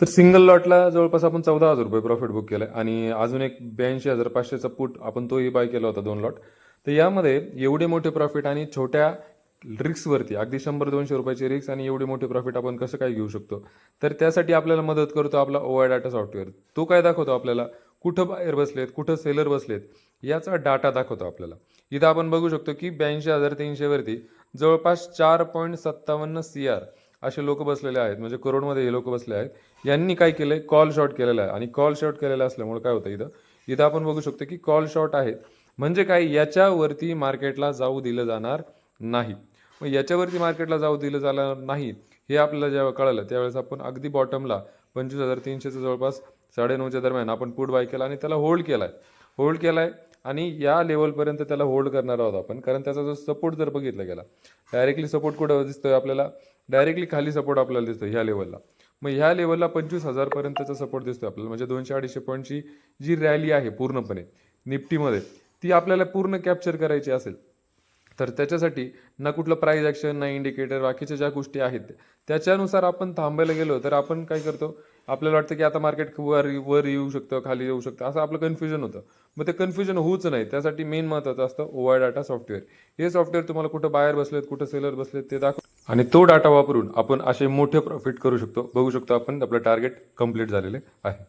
तर सिंगल लॉटला जवळपास आपण 14,000 रुपये प्रॉफिट बुक केलं आहे आणि अजून एक 82,500चा पुट आपण तोही बाय केला होता 2 लॉट. तर यामध्ये एवढे मोठे प्रॉफिट आणि छोट्या रिक्सवरती अगदी 100-200 रुपयाची रिक्स आणि एवढे मोठे प्रॉफिट आपण कसं काय घेऊ शकतो. तर त्यासाठी आपल्याला मदत करतो आपला ओआय डाटा सॉफ्टवेअर. तो काय दाखवतो आपल्याला, कुठं बायर बसलेत, कुठं सेलर बसलेत, याचा डाटा दाखवतो आपल्याला. इथं आपण बघू शकतो की 82,300 वरती जवळपास 4.57 CR असे लोक बसलेले आहेत, म्हणजे करोडमध्ये हे लोक बसले आहेत. यांनी काय केलंय, कॉल शॉर्ट केलेला आहे. आणि कॉल शॉर्ट केलेला असल्यामुळे काय होतं, इथं इथं आपण बघू शकतो की कॉल शॉर्ट आहेत. म्हणजे काय, याच्यावरती मार्केटला जाऊ दिलं जाणार नाही. मग याच्यावरती मार्केटला जाऊ दिलं जाणार नाही हे आपल्याला जेव्हा कळलं, त्यावेळेस आपण अगदी बॉटमला 25,300चं जवळपास 9:30च्या दरम्यान आपण पुट बाय केला आणि त्याला होल्ड केलाय आणि या लेवलपर्यंत त्याला होल्ड करणार आहोत आपण. कारण त्याचा जो सपोर्ट जर बघितला गेला, डायरेक्टली सपोर्ट कुठं दिसतोय आपल्याला, डायरेक्टली खाली सपोर्ट आपल्याला दिसतोय ह्या लेवलला. मग ह्या लेवलला 25,000 पर्यंतचा सपोर्ट दिसतोय आपल्याला. म्हणजे 200-250 पॉईंटची जी रॅली आहे पूर्णपणे निफ्टीमध्ये, ती आपल्याला पूर्ण कॅप्चर करायची असेल तर त्याच्यासाठी ना कुठलं प्राइस ॲक्शन, ना इंडिकेटर, बाकीच्या ज्या गोष्टी आहेत त्याच्यानुसार आपण थांबायला गेलो तर आपण काय करतो, आपल्याला वाटतं की आता मार्केट वर वर येऊ शकतं, खाली येऊ शकतं, असं आपलं कन्फ्युजन होतं. मग ते कन्फ्युजन होऊच नाही, त्यासाठी मेन महत्त्वाचं असतं ओआय डाटा सॉफ्टवेअर. हे सॉफ्टवेअर तुम्हाला कुठं बायर बसलेत, कुठं सेलर बसलेत ते दाखव आणि तो डाटा वापरून आपण असे मोठे प्रॉफिट करू शकतो. बघू शकतो आपण आपलं टार्गेट कंप्लीट झालेले आहे.